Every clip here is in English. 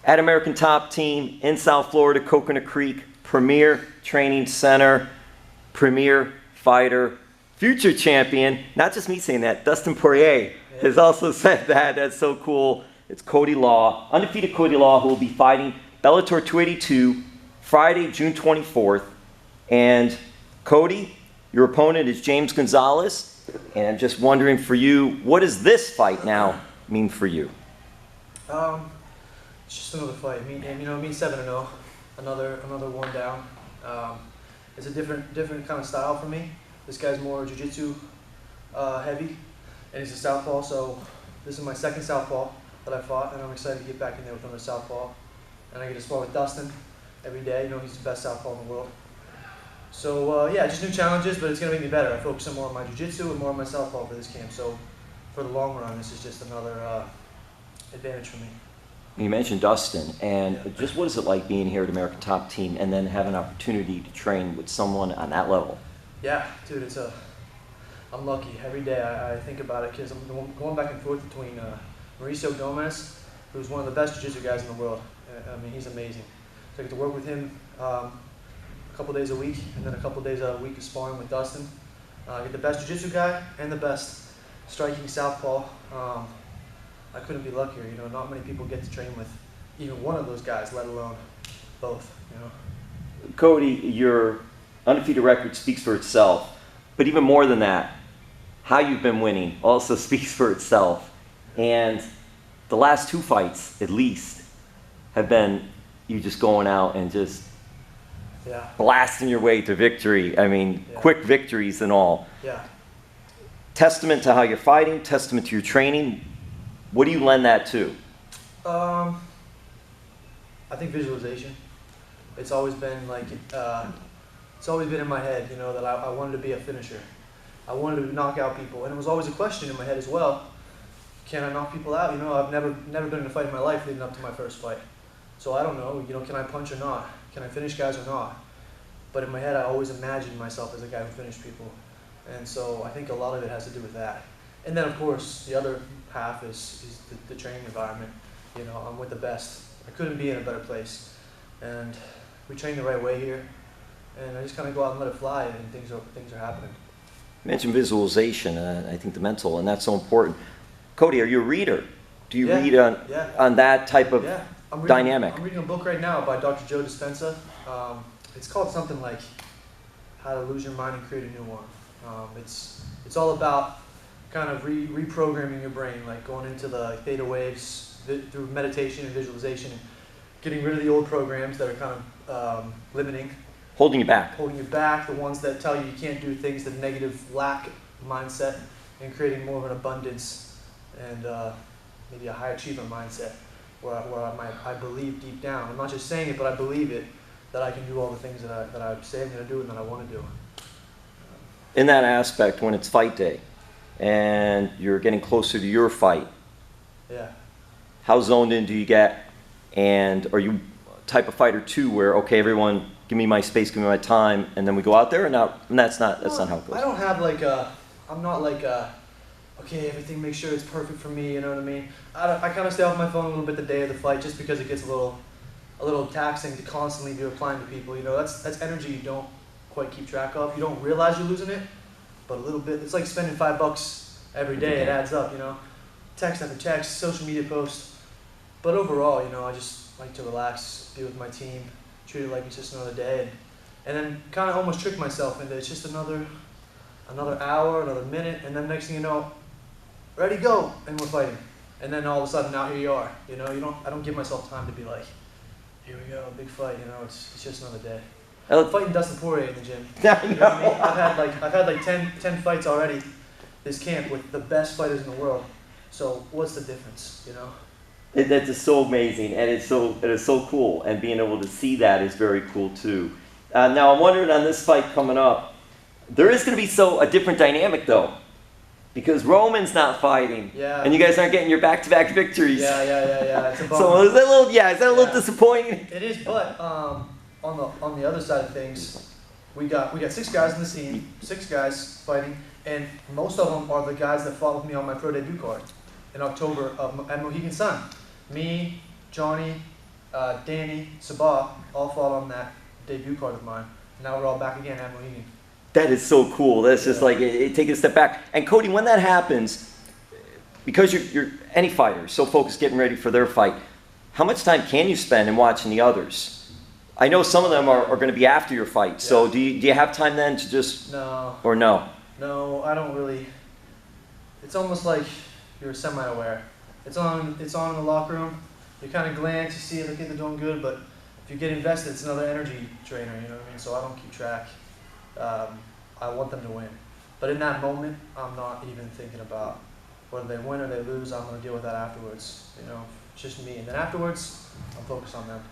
at American Top Team in South Florida, Coconut Creek, premier training center, premier fighter, future champion. Not just me saying that, Dustin Poirier has also said that. That's so cool. It's Cody Law, undefeated Cody Law, who will be fighting Bellator 282 Friday, June 24th. And Cody, your opponent is James Gonzalez. And I'm just wondering for you, what does this fight now mean for you? It's just another fight. Me 7-0, another one down. It's a different kind of style for me. This guy's more jiu-jitsu heavy, and he's a southpaw. So this is my second southpaw that I fought, and I'm excited to get back in there with another southpaw. And I get to spar with Dustin every day. You know, he's the best southpaw in the world. So yeah, just new challenges, but it's gonna make me better. I focus more on my jiu-jitsu and more on my southpaw for this camp. So for the long run, this is just another advantage for me. You mentioned Dustin, and just what is it like being here at American Top Team and then have an opportunity to train with someone on that level? Yeah, dude, I'm lucky. Every day I think about it because I'm going back and forth between Mauricio Gomez, who's one of the best jiu-jitsu guys in the world. I mean, he's amazing. So I get to work with him a couple days a week, and then a couple days a week of sparring with Dustin. I get the best jiu-jitsu guy and the best striking southpaw. I couldn't be luckier. You know, not many people get to train with even one of those guys, let alone both. You know. Cody, your undefeated record speaks for itself, but even more than that, how you've been winning also speaks for itself. And the last two fights, at least, have been you just going out and just blasting your way to victory. I mean, quick victories and all. Yeah. Testament to how you're fighting, testament to your training. What do you lend that to? I think visualization. It's always been like, it's always been in my head, you know, that I wanted to be a finisher. I wanted to knock out people, and it was always a question in my head as well. Can I knock people out? You know, I've never been in a fight in my life leading up to my first fight. So I don't know, you know, can I punch or not? Can I finish guys or not? But in my head, I always imagined myself as a guy who finished people. And so I think a lot of it has to do with that. And then, of course, the other half is the training environment. You know, I'm with the best. I couldn't be in a better place. And we train the right way here. And I just kind of go out and let it fly, and things are happening. You mentioned visualization, I think the mental, and that's so important. Cody, are you a reader? Do you read on that type of dynamic? I'm reading a book right now by Dr. Joe Dispenza. It's called something like How to Lose Your Mind and Create a New One. It's all about kind of reprogramming your brain, like going into the theta waves through meditation and visualization, and getting rid of the old programs that are kind of limiting. Holding you back. Holding you back, the ones that tell you can't do things, the negative lack mindset, and creating more of an abundance and maybe a high achiever mindset where I believe deep down. I'm not just saying it, but I believe it, that I can do all the things that I say I'm going to do and that I want to do. In that aspect, when it's fight day and you're getting closer to your fight, how zoned in do you get? And are you type of fighter too where, okay, everyone give me my space, give me my time, and then we go out there? And that's not how it goes. I don't have I'm not okay, everything, make sure it's perfect for me, you know what I mean? I kind of stay off my phone a little bit the day of the fight just because it gets a little taxing to constantly be replying to people. You know, that's energy you don't quite keep track of. You don't realize you're losing it, but a little bit. It's like spending $5 every day. It adds up, you know. Text after text, social media posts. But overall, you know, I just like to relax, be with my team, treat it like it's just another day, and then kind of almost trick myself into it's just another hour, another minute, and then next thing you know, ready, go, and we're fighting. And then all of a sudden, now here you are. You know, I don't give myself time to be like, here we go, big fight. You know, it's just another day. I'm fighting Dustin Poirier in the gym. You know what I mean? I've had like 10 fights already this camp with the best fighters in the world. So what's the difference, you know? That's just so amazing, and it is so cool, and being able to see that is very cool too. Now I'm wondering on this fight coming up, there is going to be a different dynamic though, because Roman's not fighting, and you guys aren't getting your back-to-back victories. Yeah. It's a bummer. So is that a little disappointing? It is, but on the other side of things, we got 6 guys in the scene, 6 guys fighting, and most of them are the guys that fought with me on my pro debut card in October at Mohegan Sun. Me, Johnny, Danny, Sabah, all fought on that debut card of mine. Now we're all back again at Mohegan. That is so cool. That's just like, take a step back. And Cody, when that happens, because you're any fighter, so focused getting ready for their fight, how much time can you spend in watching the others? I know some of them are going to be after your fight, so do you have time then to just... No. Or no? No, I don't really. It's almost like you're semi-aware. It's on in the locker room. You kind of glance, you see the kids are doing good, but if you get invested, it's another energy drainer, you know what I mean? So I don't keep track. I want them to win. But in that moment, I'm not even thinking about whether they win or they lose. I'm going to deal with that afterwards. You know, it's just me. And then afterwards, I'm focused on them.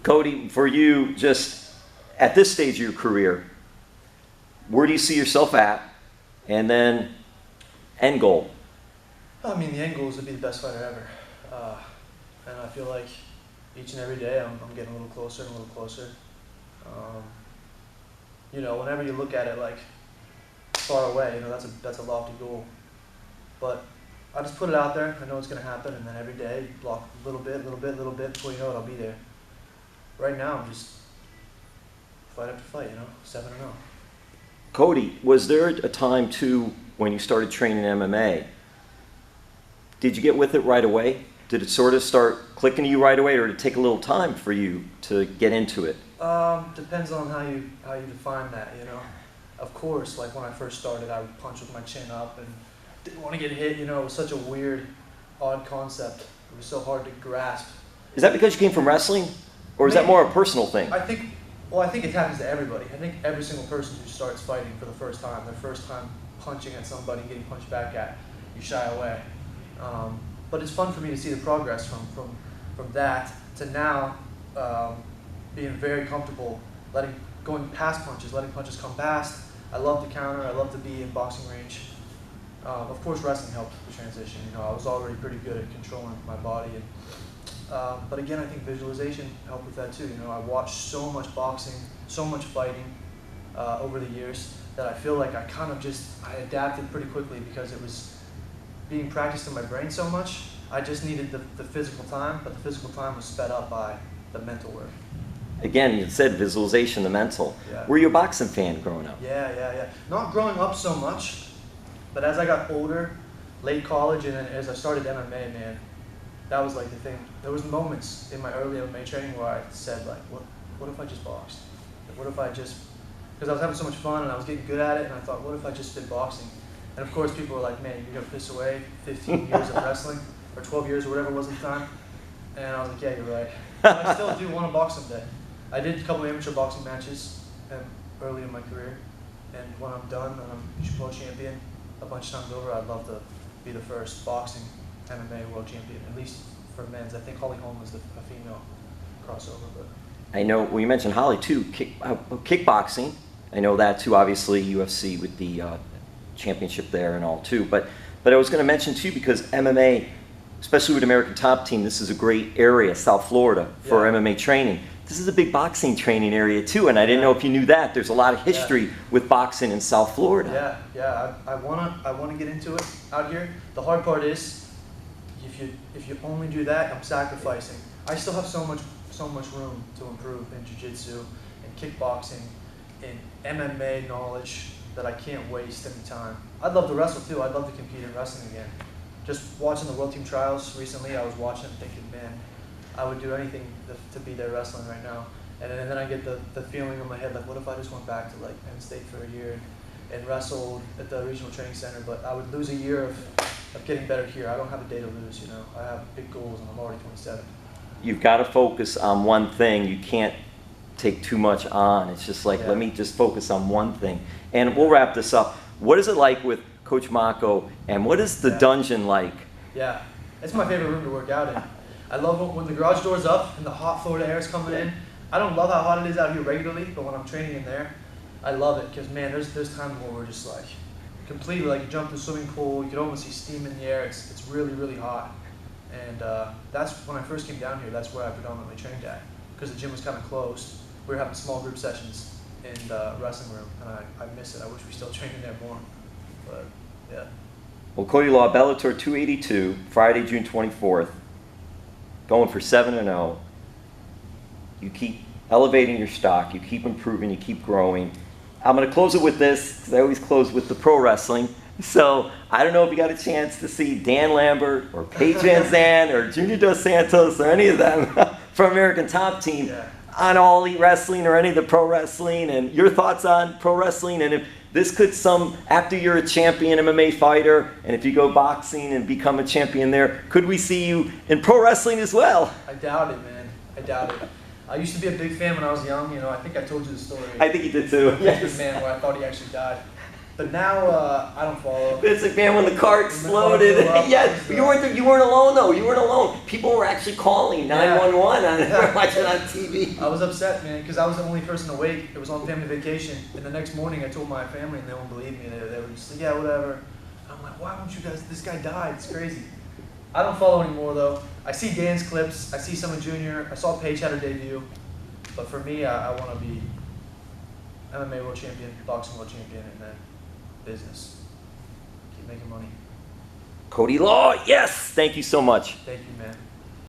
Cody, for you, just at this stage of your career, where do you see yourself at? And then, end goal? I mean, the end goal is to be the best fighter ever. And I feel like each and every day I'm getting a little closer and a little closer. You know, whenever you look at it like far away, you know, that's a lofty goal. But I just put it out there. I know it's going to happen, and then every day, block a little bit, before you know it, I'll be there. Right now, I'm just fight after fight, you know, 7-0. Cody, was there a time too when you started training MMA? Did you get with it right away? Did it sort of start clicking to you right away, or did it take a little time for you to get into it? Depends on how you define that, you know. Of course, like when I first started, I would punch with my chin up and didn't want to get hit. You know, it was such a weird, odd concept. It was so hard to grasp. Is that because you came from wrestling, or is that more a personal thing? I think it happens to everybody. I think every single person who starts fighting for the first time, their first time punching at somebody and getting punched back at, you shy away. But it's fun for me to see the progress from that to now being very comfortable going past punches, letting punches come past. I love to counter. I love to be in boxing range. Of course, wrestling helped the transition. You know, I was already pretty good at controlling my body, but again, I think visualization helped with that too. You know, I watched so much boxing, so much fighting over the years that I feel like I adapted pretty quickly because it was being practiced in my brain so much. I just needed the physical time, but the physical time was sped up by the mental work. Again, you said visualization, the mental. Yeah. Were you a boxing fan growing up? Yeah. Not growing up so much, but as I got older, late college, and then as I started MMA, man, that was like the thing. There was moments in my early MMA training where I said, like, what if I just boxed? Like, what if I just, because I was having so much fun and I was getting good at it, and I thought, what if I just did boxing? And of course, people were like, man, you're gonna piss away 15 years of wrestling, or 12 years, or whatever it was at the time. And I was like, yeah, you're right. But I still do want to box someday. I did a couple of amateur boxing matches early in my career, and when I'm done and I'm world champion a bunch of times over, I'd love to be the first boxing MMA world champion, at least for men's. I think Holly Holm was a female crossover. But I know, well, you mentioned Holly too, kickboxing. I know that too, obviously UFC with the championship there and all too. But I was going to mention too, because MMA, especially with American Top Team, this is a great area, South Florida, for MMA training. This is a big boxing training area too, and I didn't know if you knew that. There's a lot of history with boxing in South Florida. Yeah. I wanna get into it out here. The hard part is, if you only do that, I'm sacrificing. I still have so much room to improve in jiu-jitsu and kickboxing and MMA knowledge that I can't waste any time. I'd love to wrestle too. I'd love to compete in wrestling again. Just watching the World Team Trials recently, I was watching and thinking, man, I would do anything to be there wrestling right now. And then I get the feeling in my head, like, what if I just went back to like Penn State for a year and wrestled at the regional training center, but I would lose a year of getting better here. I don't have a day to lose, you know. I have big goals and I'm already 27. You've got to focus on one thing. You can't take too much on. It's just like, let me just focus on one thing. And we'll wrap this up. What is it like with Coach Mocco, and what is the dungeon like? Yeah, it's my favorite room to work out in. I love when the garage door's up and the hot Florida air is coming in. I don't love how hot it is out here regularly, but when I'm training in there, I love it because, man, there's times where we're just like completely, like, you jump in the swimming pool, you can almost see steam in the air. It's really, really hot. And that's when I first came down here, that's where I predominantly trained at, because the gym was kind of closed. We were having small group sessions in the wrestling room, and I miss it. I wish we still trained in there more, but yeah. Well, Cody Law, Bellator 282, Friday, June 24th, going for 7-0. you keep elevating your stock, you keep improving, you keep growing. I'm going to close it with this, because I always close with the pro wrestling. So I don't know if you got a chance to see Dan Lambert or Paige Van Zandt or Junior Dos Santos or any of them from American Top Team on All Elite Wrestling or any of the pro wrestling, and your thoughts on pro wrestling, and if this could after you're a champion MMA fighter, and if you go boxing and become a champion there, could we see you in pro wrestling as well? I doubt it, man. I doubt it. I used to be a big fan when I was young. You know, I think I told you the story. I think you did too. Yes. Man, where I thought he actually died. But now I don't follow. It's like, man, when the car exploded. Yeah, you weren't alone though. You weren't alone. People were actually calling 911 watching on TV. I was upset, man, because I was the only person awake. It was on family vacation, and the next morning I told my family, and they won't believe me. They were just like, yeah, whatever. I'm like, why won't you guys? This guy died. It's crazy. I don't follow anymore though. I see Dan's clips. I see some of Junior. I saw Paige had her debut. But for me, I want to be MMA world champion, boxing world champion, and then business. Keep making money. Cody Law, yes! Thank you so much. Thank you, man.